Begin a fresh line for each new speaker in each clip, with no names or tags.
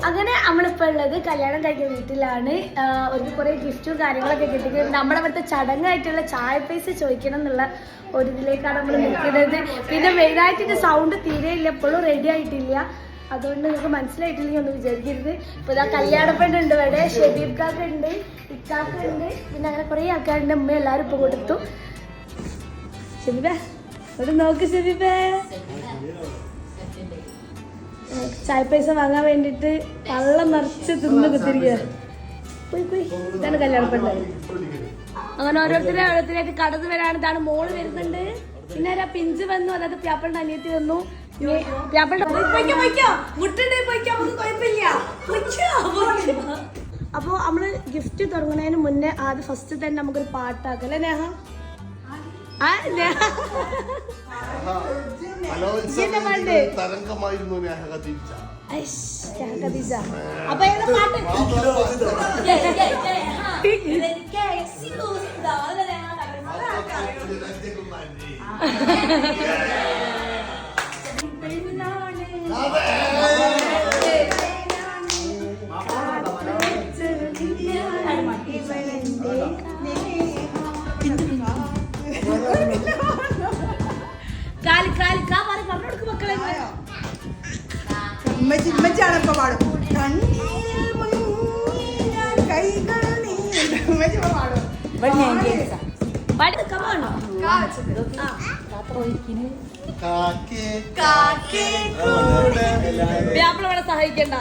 അങ്ങനെ നമ്മളിപ്പോൾ ഉള്ളത് കല്യാണം കഴിക്കുന്ന വീട്ടിലാണ്. ഒരു കുറേ ഗിഫ്റ്റും കാര്യങ്ങളൊക്കെ കിട്ടിയിട്ടുണ്ട്. നമ്മളവിടുത്തെ ചടങ്ങായിട്ടുള്ള ചായ പൈസ ചോദിക്കണം എന്നുള്ള ഒരു ഇതിലേക്കാണ് നമ്മൾ നിൽക്കുന്നത്. പിന്നെ മെയിനായിട്ട് സൗണ്ട് തീരെ ഇല്ല, എപ്പോഴും റെഡി ആയിട്ടില്ല. അതുകൊണ്ട് നിങ്ങൾക്ക് മനസ്സിലായിട്ടില്ലെങ്കിൽ ഒന്ന് വിചാരിക്കരുത്. ഇപ്പോൾ ഇതാ കല്യാണപ്പെണ്ണുണ്ട് ഇവിടെ, ഷെബീബ് കാക്ക ഉണ്ട്, ഇക്കാക്ക ഉണ്ട്, പിന്നെ അങ്ങനെ കുറേ ആൾക്കാരുടെ അമ്മ എല്ലാവരും ഇപ്പോൾ കൊടുത്തു. ഷെബീബേ ഇവിടെ നോക്ക്, ഷെബീബേ ചായ പൈസ വാങ്ങാൻ വേണ്ടിട്ട് വള്ളം നിറച്ച് തിന്ന് കുത്തിരിക്കുക. പോയി പോയി, ഇതാണ് കല്യാണപ്പെണ്ണ്. അങ്ങനെ ഓരോരുത്തരായിട്ട് കടന്നു വരാണ്. ഇതാണ് മോള് വരുന്നുണ്ട്. പിന്നെ ആ പിഞ്ച് വന്നു, അതായത് പ്യാപ്പളുടെ അനിയത്തി വന്നു. അപ്പൊ നമ്മള് ഗിഫ്റ്റ് തുടങ്ങുന്നതിന് മുന്നേ ആദ്യം ഫസ്റ്റ് തന്നെ നമുക്കൊരു പാട്ടാക്കല്ലേ നേഹ?
തരംഗമായിരുന്നു
അപ്പൊ പാട്ട്
ഇമ്മച്ചാണിപ്പോ പാടും.
വ്യാപളവിടെ സഹായിക്കണ്ട,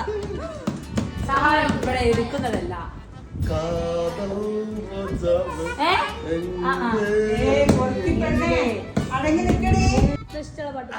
സഹായം ഇവിടെ എടുക്കുന്നതല്ല.
അടങ്ങി നിൽക്കണേ.
ഇഷ്ടമുള്ള പാട്ട്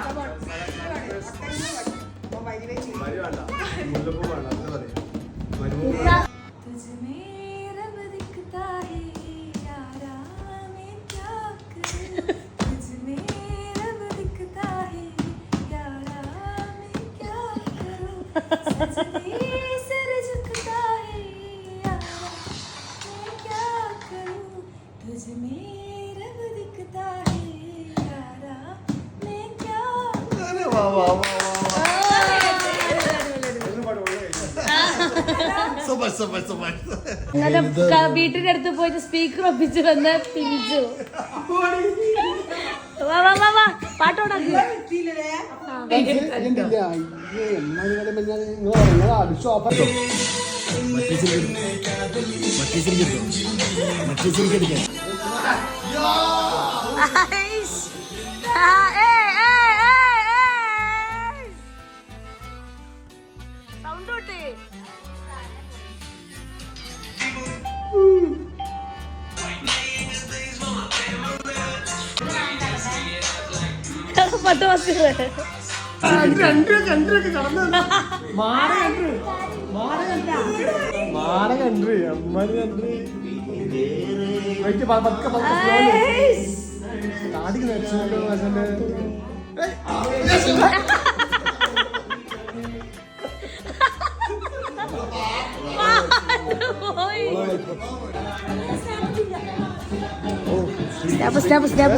വീട്ടിന്റെ അടുത്ത് പോയിട്ട് സ്പീക്കർ ഒപ്പിച്ച് വന്ന് പിഞ്ചു പാട്ടോടാക്കി. പത്ത് മാസം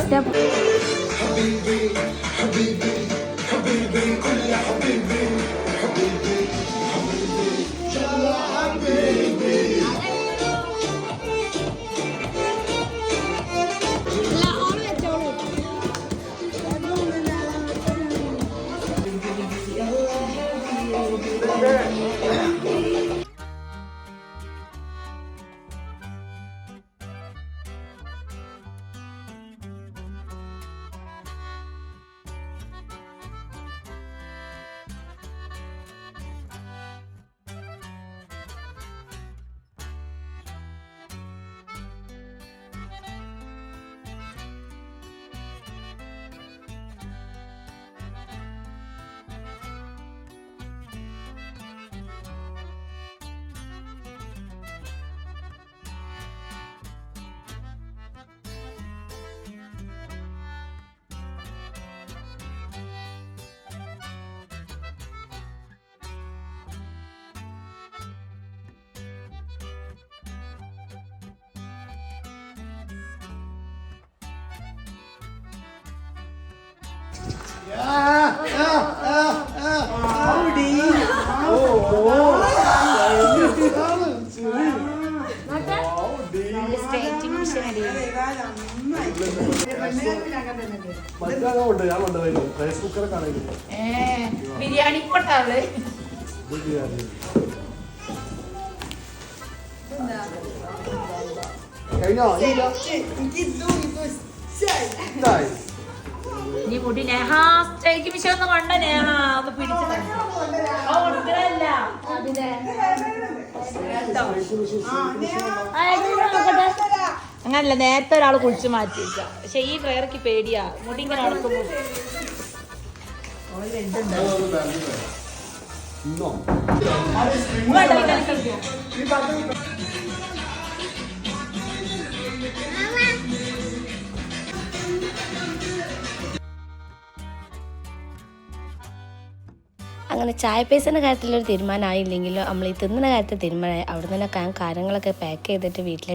step.
Howdy. Oh.
എക്സിബിഷൻ അടി
മറ്റേ ഞാൻ കൊണ്ടുപോയി റൈസ് കുക്കറൊക്കെ ആണെങ്കിൽ
ബിരിയാണി കൊണ്ടാള്
കഴിഞ്ഞോ
നീ മുടി നേഹ സ്റ്റേക്ക് മിഷൻ ഒന്ന് കൊണ്ട നേഹ ഒന്ന് പിടിച്ചു കൊടുക്കണല്ല അങ്ങനല്ല നേരത്തെ ഒരാൾ കുളിച്ചു മാറ്റി വെച്ച പക്ഷെ ഈ ഡ്രൈവർക്ക് പേടിയാ മുടി ഇങ്ങനെ നടക്കുമ്പോ
ഇന്നോ
അങ്ങനെ ചായ പൈസേൻ്റെ കാര്യത്തിലൊരു തീരുമാനമായില്ലെങ്കിലും നമ്മൾ ഈ തിന്നുന്ന കാര്യത്തിൽ തീരുമാനമായി. അവിടെ നിന്ന് കാര്യങ്ങളൊക്കെ പാക്ക് ചെയ്തിട്ട് വീട്ടിൽ